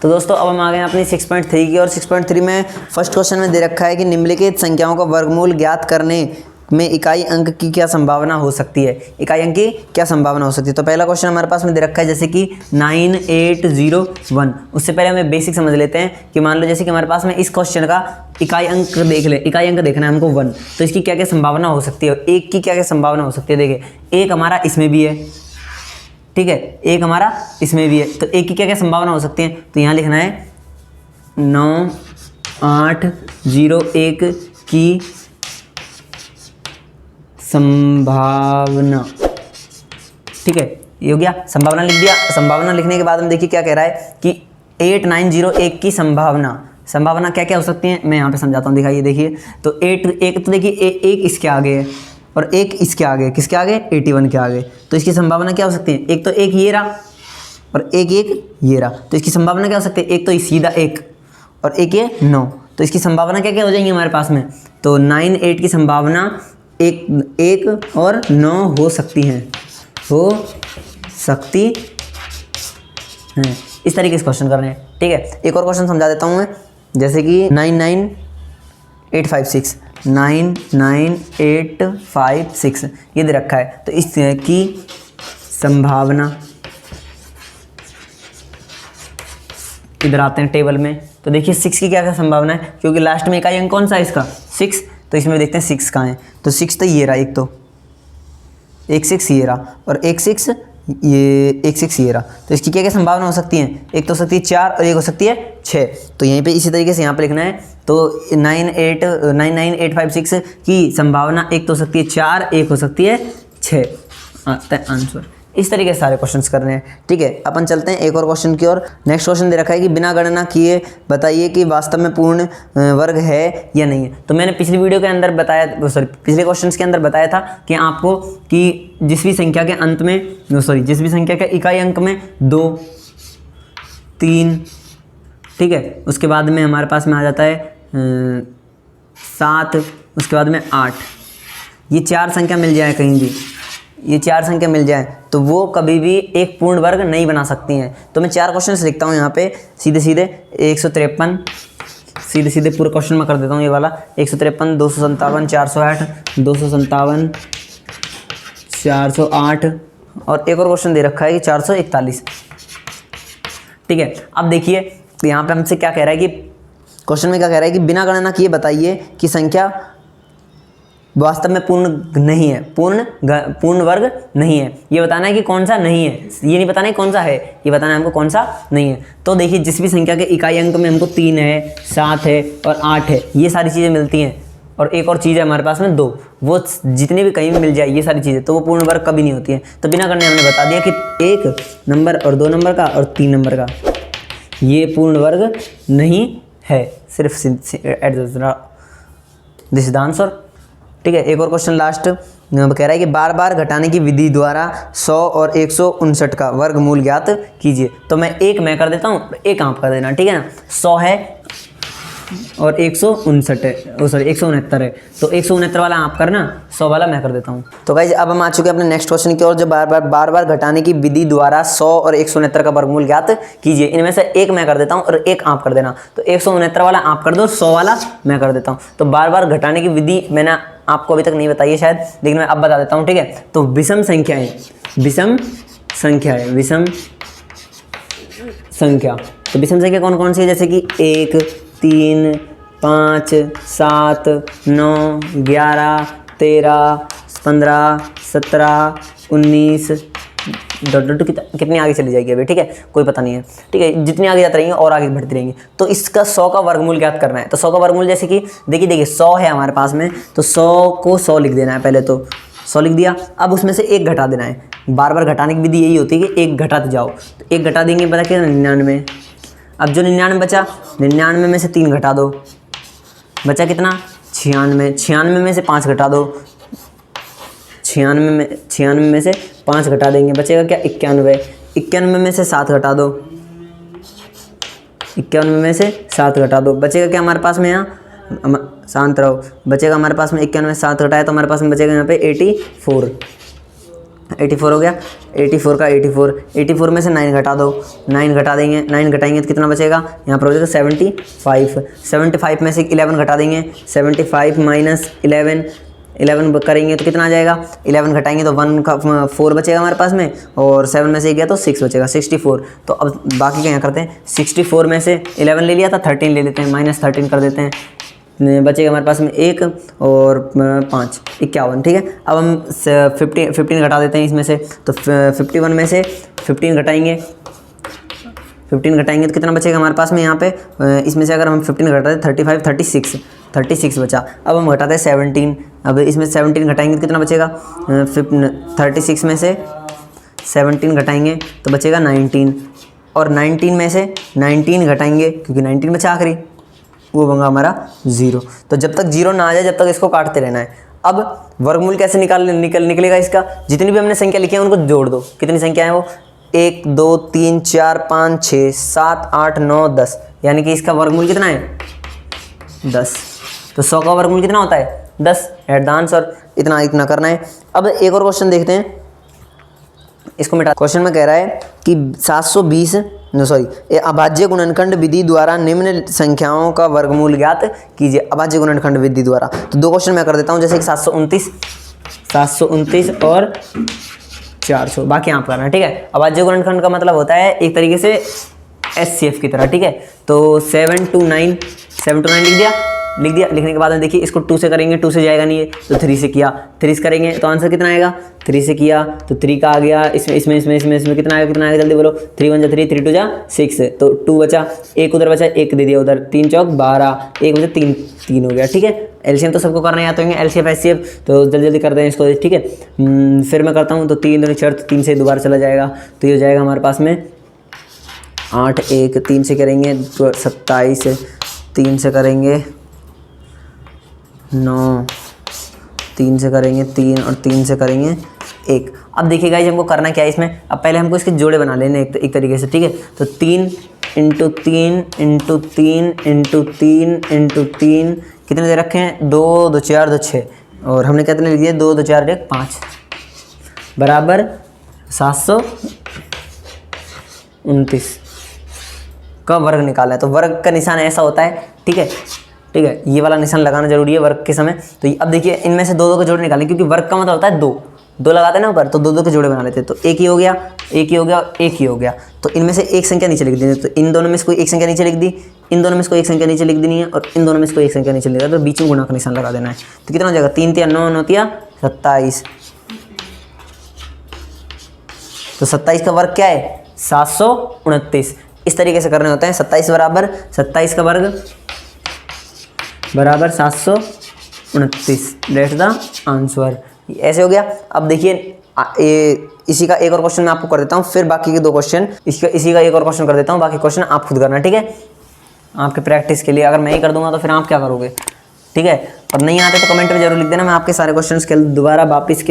तो दोस्तों अब हम आ गए हैं अपनी 6.3 की, और 6.3 में फर्स्ट क्वेश्चन में दे रखा है कि निम्नलिखित संख्याओं का वर्गमूल ज्ञात करने में इकाई अंक की क्या संभावना हो सकती है। इकाई अंक की क्या संभावना हो सकती है। तो पहला क्वेश्चन हमारे पास में दे रखा है जैसे कि 9801। उससे पहले हमें बेसिक समझ लेते हैं कि मान लो जैसे कि हमारे पास में इस क्वेश्चन का इकाई अंक देख ले, इकाई अंक देखना है हमको 1, तो इसकी क्या क्या संभावना हो सकती है, एक की क्या क्या संभावना हो सकती है। देखिए एक हमारा इसमें भी है, ठीक है, एक हमारा इसमें भी है, तो एक की क्या क्या संभावना हो सकती है। तो यहाँ लिखना है 9801 की संभावना, ठीक है, ये हो गया, संभावना लिख दिया। संभावना लिखने के बाद हम देखिए क्या कह रहा है कि 8901 की संभावना क्या क्या हो सकती है, मैं यहाँ पे समझाता हूँ, दिखाइए, देखिए। तो एक तो देखिए एक इसके आगे है और एक इसके आगे, किसके आगे, 81 के आगे, तो इसकी संभावना क्या हो सकती है। एक तो एक ये रहा और एक ये रहा, तो इसकी संभावना क्या हो सकती है। एक तो सीधा एक और एक ये 9, तो इसकी संभावना क्या क्या हो जाएंगी हमारे पास में। तो 98 की संभावना एक और 9 हो सकती हैं, इस तरीके से क्वेश्चन कर रहे हैं, ठीक है। एक और क्वेश्चन समझा देता हूँ मैं, जैसे कि 99856 ये दे रखा है, तो इसकी संभावना, इधर आते हैं टेबल में, तो देखिए 6 की क्या क्या संभावना है, क्योंकि लास्ट में इकाई अंक कौन सा है इसका, 6, तो इसमें देखते हैं 6 कहाँ है। तो 6 तो ये रहा, एक तो एक 6 ये रहा और एक 6 ये रहा, तो इसकी क्या क्या संभावना हो सकती है। एक तो हो सकती है 4 और एक हो सकती है 6, तो यहीं पे इसी तरीके से यहाँ पे लिखना है। तो 99856 की संभावना एक तो हो सकती है 4, एक हो सकती है 6, आता है आंसर। इस तरीके से सारे क्वेश्चंस कर रहे हैं, ठीक है। अपन चलते हैं एक और क्वेश्चन की ओर। नेक्स्ट क्वेश्चन दे रखा है कि बिना गणना किए बताइए कि वास्तव में पूर्ण वर्ग है या नहीं है। तो मैंने पिछली वीडियो के अंदर बताया, पिछले क्वेश्चंस के अंदर बताया था कि आपको कि जिस भी संख्या के अंत में, जिस भी संख्या के इकाई अंक में 2, 3, ठीक है, उसके बाद में हमारे पास में आ जाता है 7, उसके बाद में 8, ये 4 संख्या मिल जाए कहीं भी, ये 4 संख्या मिल जाए तो वो कभी भी एक पूर्ण वर्ग नहीं बना सकती हैं। तो मैं 4 क्वेश्चन लिखता हूँ यहाँ पे सीधे 153, सीधे पूरा क्वेश्चन में कर देता हूँ ये वाला, 153, 257, 408, 257, 408 और एक और क्वेश्चन दे रखा है कि 441, ठीक है। अब देखिए यहाँ पे हमसे क्या कह रहा है कि क्वेश्चन में क्या कह रहा है कि बिना गणना किए बताइए कि संख्या वास्तव में पूर्ण नहीं है, पूर्ण वर्ग नहीं है। ये बताना है कि कौन सा नहीं है, ये नहीं बताना है कौन सा है, ये बताना है हमको कौन सा नहीं है। तो देखिए जिस भी संख्या के इकाई अंक में हमको 3 है, 7 है और 8 है, ये सारी चीज़ें मिलती हैं, और एक और चीज़ है हमारे पास में 2, वो जितनी भी कहीं भी मिल जाए ये सारी चीज़ें, तो वो पूर्ण वर्ग कभी नहीं होती है। तो बिना करने हमने बता दिया कि 1 नंबर और 2 नंबर का और 3 नंबर का ये पूर्ण वर्ग नहीं है, सिर्फ दिस इज द आंसर, ठीक है। एक और क्वेश्चन लास्ट कह रहा है कि बार बार घटाने की विधि द्वारा 100 और 159 का वर्गमूल ज्ञात कीजिए। तो मैं कर देता हूँ, एक आप कर देना, ठीक है ना। 100 है और 159 है, 169 है, तो 169 वाला आप करना, 100 वाला मैं कर देता हूँ। तो गाइस अब हम आ चुके हैं अपने नेक्स्ट क्वेश्चन की ओर, जो बार बार घटाने की विधि द्वारा 100 और 169 का वर्गमूल ज्ञात कीजिए। इनमें से एक मैं कर देता हूँ और एक आप कर देना। तो 169 वाला आप कर दो, 100 वाला मैं कर देता हूँ। तो बार बार घटाने की विधि मैंने आपको अभी तक नहीं बताई है शायद, लेकिन मैं अब बता देता हूँ, ठीक है। तो विषम संख्या, तो विषम संख्या कौन कौन सी है, जैसे कि 1, 3, 5, 7, 9, 11, 13, 15, 17, 19 कितनी आगे चली जाएगी अभी, ठीक है, कोई पता नहीं है, ठीक है। जितनी आगे जाती रहेंगी और आगे बढ़ती रहेंगी। तो इसका 100 का वर्गमूल ज्ञात करना है। तो 100 का वर्गमूल जैसे कि देखिए 100 है हमारे पास में, तो 100 को 100 लिख देना है, पहले तो 100 लिख दिया। अब उसमें से एक घटा देना है। बार बार घटाने की विधि यही होती है कि एक घटाते जाओ, तो एक घटा देंगे, पता क्या, 99। अब जो 99 बचा, 99 में से 3 घटा दो, बचा कितना, 96। 96 में से 5 घटा दो, 96 में से 5 घटा देंगे, बचेगा क्या, 91। 91 में से 7 घटा दो, 91 में से 7 घटा दो, बचेगा क्या हमारे पास में, यहाँ शांत रहो, बचेगा हमारे पास में 91 में 7 घटाया तो हमारे पास में बचेगा यहाँ पे 84। 84 हो गया, 84 का 84 में से 9 घटा दो, 9 घटा देंगे, 9 घटाएंगे तो कितना बचेगा, यहाँ पर हो जाएगा 75, 75 में से 11 घटा देंगे, 75 माइनस 11 करेंगे तो कितना आ जाएगा, 11 घटाएंगे तो 1 का 4 बचेगा हमारे पास में, और 7 में से 1 गया तो 6 बचेगा, 64। तो अब बाकी का यहाँ करते हैं, 64 में से 11 ले लिया था, 13 ले लेते हैं, माइनस 13 कर देते हैं, बचेगा हमारे पास में 1 और 5 51। ठीक है, अब हम 15 घटा देते हैं इसमें से, तो 51 में से 15 घटाएंगे, 15 घटाएंगे तो कितना बचेगा हमारे पास में यहाँ पे, इसमें से अगर हम 15 घटाते हैं 35 36 बचा। अब हम घटाते हैं 17, अब इसमें 17 घटाएंगे तो कितना बचेगा, 36 में से 17 घटाएंगे तो बचेगा 19, और 19 में से 19 घटाएंगे क्योंकि 19 बचा आखिरी, वो होगा हमारा 0। तो जब तक 0 ना आ जाए जब तक इसको काटते रहना है। अब वर्गमूल कैसे निकलेगा इसका, जितनी भी हमने संख्या लिखी है उनको जोड़ दो। कितनी संख्या है वो, 1 2 3 4 5 6 7 8 9 10, यानी कि इसका वर्गमूल कितना है 10। तो 100 का वर्गमूल कितना होता है 10, एट द आंसर। इतना करना है। अब एक और क्वेश्चन देखते हैं, इसको मिटा। क्वेश्चन में कह रहा है कि 720 अभाज्य गुणनखंड विधि द्वारा निम्न संख्याओं का वर्गमूल ज्ञात कीजिए। अभाज्य गुणनखंड विधि द्वारा तो 2 क्वेश्चन मैं कर देता हूं, जैसे कि 729 और 400, बाकी आप करना। ठीक है, अभाज्य गुणनखंड का मतलब होता है एक तरीके से एचसीएफ की तरह। ठीक है, तो 7 to 9 लिख दिया। लिखने के बाद में देखिए इसको 2 से करेंगे, 2 से जाएगा नहीं है तो 3 से किया, 3 से करेंगे तो आंसर कितना आएगा, 3 से किया तो 3 का आ गया। इसमें कितना आएगा जल्दी बोलो, 3 1 जा 3, 3 2 जा 6, तो 2 बचा, 1 उधर बचा, 1 दे दिया उधर, 3 चौक 12, 1 बचा 3 हो गया। ठीक है, एलसीएम तो सबको करना आता होंगे, एलसीएफ एचसीएफ, तो जल्दी करते हैं इसको। ठीक है, फिर मैं करता हूँ, तो 3 दूनी 4, 3 से दोबारा चला जाएगा, तो ये हो जाएगा हमारे पास में 8 1 3 से करेंगे 27, 3 से करेंगे 9, 3 से करेंगे 3 और 3 से करेंगे 1। अब देखिए गाइस हमको करना क्या है इसमें, अब पहले हमको इसके जोड़े बना लेने एक तरीके से। ठीक है, तो 3 इंटू 3 इंटू 3 इंटू 3 इंटू 3 कितने दे रखे हैं, 2 2 4 2 6, और हमने कितने लिख दिए 2 2 4 1 5 बराबर 729 का वर्ग निकाला है। तो वर्ग का निशान ऐसा होता है। ठीक है, ये वाला निशान लगाना जरूरी है वर्ग के समय। तो अब देखिए इनमें से 2 के जोड़े निकालें, क्योंकि वर्ग का मतलब होता है 2 लगाते हैं ना ऊपर, तो 2 के जोड़े बना लेते हैं। तो एक ही हो गया, एक ही हो गया। तो इनमें से एक संख्या नीचे लिख दी, तो इन दोनों में से कोई एक संख्या नीचे लिख दी, इन दोनों में से कोई एक संख्या नीचे लिख देनी है, और इन दोनों में से कोई एक संख्या नीचे लिख दिया, तो बीच में गुणा का निशान लगा देना है। तो कितना हो जाएगा, 3 3 9 9 27। तो 27 का वर्ग क्या है 729। इस तरीके से करने होते हैं। 27 का वर्ग बराबर 729, दैट्स द आंसर। ऐसे हो गया। अब देखिए इसी का एक और क्वेश्चन मैं आपको कर देता हूँ, फिर बाकी के 2 क्वेश्चन इसी का एक और क्वेश्चन कर देता हूँ, बाकी क्वेश्चन आप खुद करना। ठीक है, आपके प्रैक्टिस के लिए। अगर मैं ही कर दूंगा तो फिर आप क्या करोगे। ठीक है, और नहीं आते तो कमेंट में जरूर लिख देना, मैं आपके सारे क्वेश्चन के दोबारा वापिस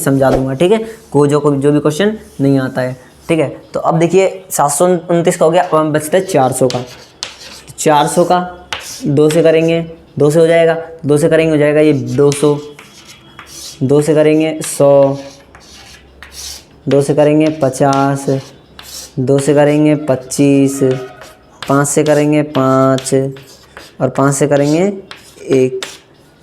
समझा दूंगा। ठीक है, जो भी क्वेश्चन नहीं आता है। ठीक है, तो अब देखिए 729 का हो गया। अब हम बचते हैं 400 का। 400 का 2 से करेंगे, 2 से हो जाएगा, 2 से करेंगे हो जाएगा ये 200, 2 से करेंगे 100, 2 से करेंगे 50, 2 से करेंगे 25, 5 से करेंगे 5, और 5 से करेंगे 1।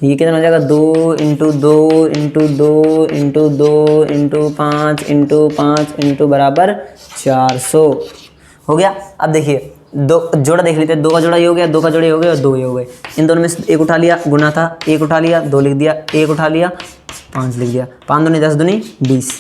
ये कितना हो जाएगा, 2 into 2 into 2 into 2 into 5 into 5 into बराबर 400 हो गया। अब देखिए 2 जोड़ा देख लेते हैं। 2 का जोड़ा ये हो गया, 2 का जोड़ा ये हो गया, और 2 ये हो गए। इन दोनों में से 1 उठा लिया, गुना था, 1 उठा लिया, 2 लिख दिया, 1 उठा लिया, 5 लिख दिया, 5 दूनी 10 दूनी 20।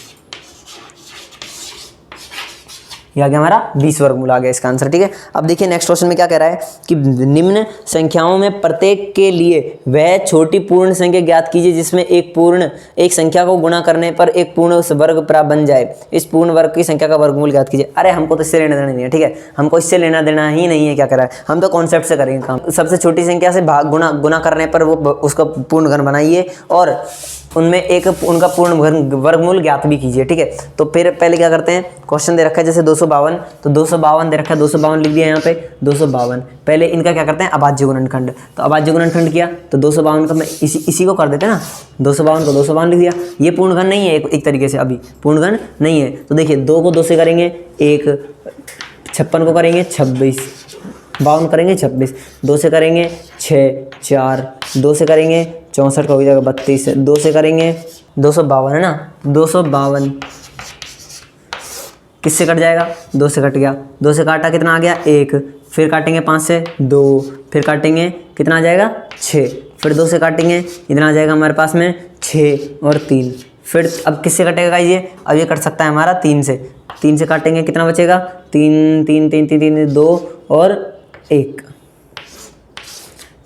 ये आ गया हमारा 20 वर्गमूल आ गया इसका आंसर। ठीक है, अब देखिए नेक्स्ट क्वेश्चन में क्या कह रहा है कि निम्न संख्याओं में प्रत्येक के लिए वह छोटी पूर्ण संख्या ज्ञात कीजिए जिसमें एक संख्या को गुणा करने पर एक पूर्ण वर्ग प्राप्त बन जाए। इस पूर्ण वर्ग की संख्या का वर्गमूल ज्ञात कीजिए। अरे हमको तो इससे लेना देना नहीं है। ठीक है, हमको इससे लेना देना ही नहीं है। क्या कर रहा है, हम तो कॉन्सेप्ट से करेंगे काम। सबसे छोटी संख्या से गुणा करने पर वो उसका पूर्ण घन बनाइए, और उनमें एक उनका पूर्ण वर्गमूल ज्ञात भी कीजिए। ठीक है, तो फिर पहले क्या करते हैं, क्वेश्चन दे रखा है जैसे 252, तो 252 दे रखा है, 252 लिख दिया यहाँ पे 252। पहले इनका क्या करते हैं, अभाज्य गुणनखंड, तो अभाज्य गुणनखंड किया तो 252 का मैं इसी को कर देते हैं ना, 252 को 252 लिख दिया। ये पूर्णघन नहीं है एक तरीके से, अभी पूर्णघन नहीं है, तो देखिए 2 को 2 से करेंगे 1, 56 को करेंगे 26, 52 करेंगे 26, 2 से करेंगे 6, 4, 2 से करेंगे 64 का हो जाएगा 32, 2 से करेंगे 252 है ना, 252 किससे कट जाएगा, 2 से कट गया, 2 से काटा कितना आ गया 1, फिर काटेंगे 5 से 2, फिर काटेंगे कितना आ जाएगा 6, फिर 2 से काटेंगे इतना आ जाएगा हमारे पास में 6 और 3, फिर अब किससे कटेगा ये, अब ये कट सकता है हमारा 3 से, 3 से काटेंगे कितना बचेगा 3 3 3 3 3 2 और 1।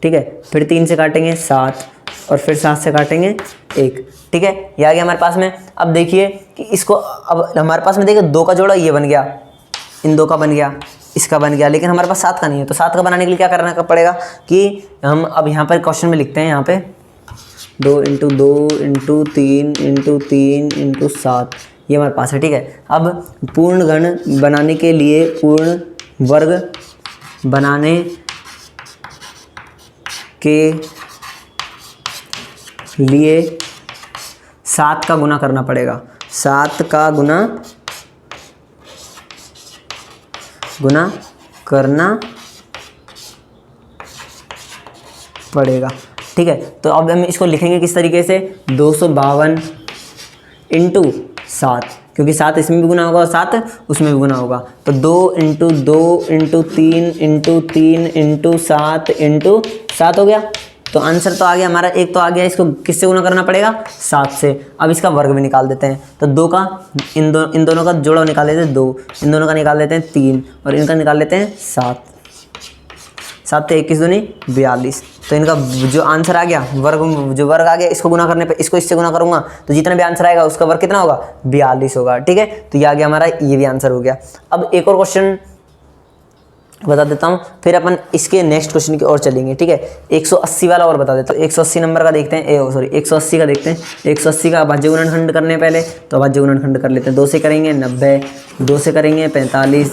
ठीक है, फिर 3 से काटेंगे 7 और फिर 7 से काटेंगे 1। ठीक है, ये आ गया हमारे पास में। अब देखिए कि इसको, अब हमारे पास में देखिए 2 का जोड़ा ये बन गया, इन 2 का बन गया, इसका बन गया, लेकिन हमारे पास 7 का नहीं है। तो 7 का बनाने के लिए क्या करना पड़ेगा कि हम अब यहाँ पर क्वेश्चन में लिखते हैं, यहाँ पे 2 × 2 × 3 × 3 × 7 ये हमारे पास है। ठीक है, अब पूर्ण घन बनाने के लिए, पूर्ण वर्ग बनाने के लिए 7 का गुना करना पड़ेगा, 7 का गुना करना पड़ेगा। ठीक है, तो अब हम इसको लिखेंगे किस तरीके से, 252 × 7, क्योंकि 7 इसमें भी गुना होगा और 7 उसमें भी गुना होगा, तो 2 × 2 × 3 × 3 × 7 × 7 हो गया। तो आंसर तो आ गया हमारा, एक तो आ गया, इसको किससे गुना करना पड़ेगा 7 से। अब इसका वर्ग भी निकाल देते हैं, तो 2 का इन दोनों का जोड़ा निकाल लेते हैं 2, इन दोनों का निकाल लेते हैं 3 और इनका निकाल लेते हैं 7, 7 से 21 दूनी 42। तो इनका जो आंसर आ गया, जो वर्ग आ गया, इसको गुना करने पे, इसको इससे गुना करूंगा तो जितना भी आंसर आएगा उसका वर्ग कितना होगा 42 होगा। ठीक है, तो ये आ गया हमारा, ये भी आंसर हो गया। अब एक और क्वेश्चन बता देता हूँ, फिर अपन इसके नेक्स्ट क्वेश्चन की ओर चलेंगे। ठीक है, 180 वाला और बता देता हूँ। 180 नंबर का देखते हैं, 180 का देखते हैं। 180 का अभाज्य गुणनखंड करने पहले, तो अभाज्य गुणनखंड कर लेते हैं। 2 से करेंगे 90, 2 से करेंगे 45,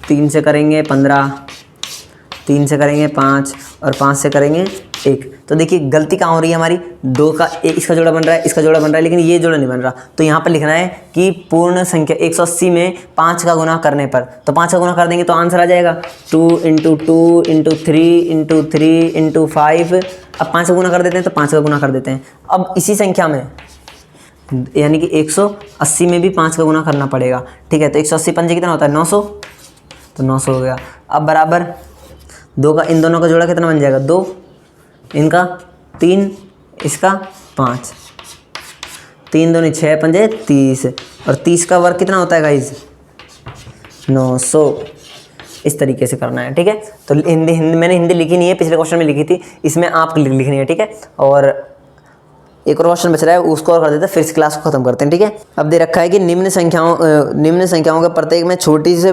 3 से करेंगे 15, 3 से करेंगे 5 और 5 से करेंगे 1। तो देखिए गलती कहाँ हो रही है हमारी, 2 का इसका जोड़ा बन रहा है, इसका जोड़ा बन रहा है, लेकिन ये जोड़ा नहीं बन रहा। तो यहाँ पर लिखना है कि पूर्ण संख्या 180 में 5 का गुना करने पर, तो 5 का गुना कर देंगे तो आंसर आ जाएगा 2 × 2 × 3 × 3 × 5। अब 5 का गुना कर देते हैं, तो 5 का गुना कर देते हैं। अब इसी संख्या में यानी कि 180 में भी 5 का गुना करना पड़ेगा। ठीक है, तो 180 पंजे कितना होता है 900, तो 900 हो गया। अब बराबर 2 का इन दोनों का जोड़ा कितना बन जाएगा 2, इनका 3, इसका 5, 3 दूनी 6 पंजे 30 और 30 का वर्ग कितना होता है गाइज 900। इस तरीके से करना है। ठीक है, तो हिंदी मैंने हिंदी लिखी नहीं है, पिछले क्वेश्चन में लिखी थी, इसमें आप लिखनी है। ठीक है, और एक और क्वेश्चन बच रहा है, उसको और कर देते हैं, फिर इस क्लास को खत्म करते हैं। ठीक है, अब दे रखा है कि निम्न संख्याओं के प्रत्येक में छोटी से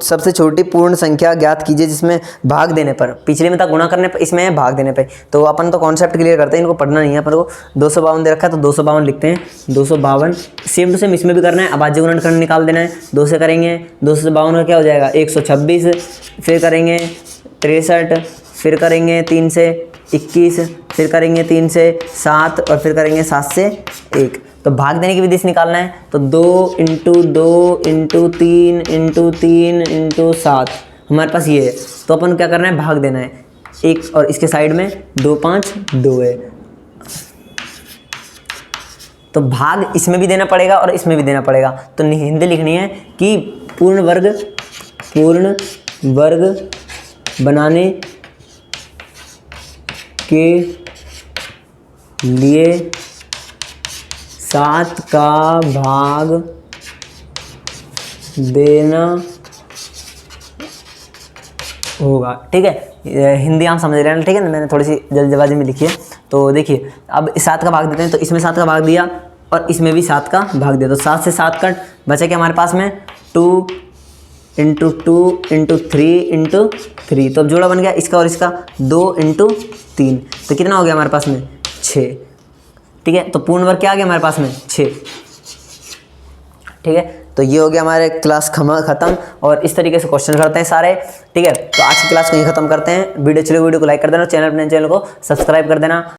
सबसे छोटी पूर्ण संख्या ज्ञात कीजिए जिसमें भाग देने पर, पिछले में था गुणा करने पर, इसमें है भाग देने पर। तो अपन तो कॉन्सेप्ट क्लियर करते हैं, इनको पढ़ना नहीं है अपन को। 252 दे रखा है, तो 252 लिखते हैं। 252 सेम टू सेम इसमें भी करना है, अभाज्य गुणनखंड निकाल देना है। 2 से करेंगे, 252 का क्या हो जाएगा 126, फिर करेंगे 63, फिर करेंगे 3 से 21, फिर करेंगे 3 से 7 और फिर करेंगे 7 से 1। तो भाग देने की विधि से निकालना है, तो 2 × 2 × 3 × 3 × 7 हमारे पास ये है। तो अपन क्या करना है, भाग देना है 1 और इसके साइड में 2 5 2 है, तो भाग इसमें भी देना पड़ेगा और इसमें भी देना पड़ेगा। तो हिंदी लिखनी है कि पूर्ण वर्ग बनाने के लिए 7 का भाग देना होगा। ठीक है, हिंदी आप समझ रहे हैं, ठीक है ना, मैंने थोड़ी सी जल्दबाजी में लिखी है। तो देखिए अब 7 का भाग देते हैं, तो इसमें 7 का भाग दिया और इसमें भी 7 का भाग दिया, तो 7 से 7 कट बचा क्या हमारे पास में 2 × 2 × 3 × 3। तो अब जोड़ा बन गया इसका और इसका 2 × 3, तो कितना हो गया हमारे पास में 6। ठीक है, तो पूर्ण वर्ग क्या आ गया हमारे पास में 6। ठीक है, तो ये हो गया हमारे क्लास खत्म, और इस तरीके से क्वेश्चन करते हैं सारे। ठीक है, तो आज की क्लास को यहीं खत्म करते हैं। वीडियो चलो, वीडियो को लाइक कर देना, चैनल को सब्सक्राइब कर देना।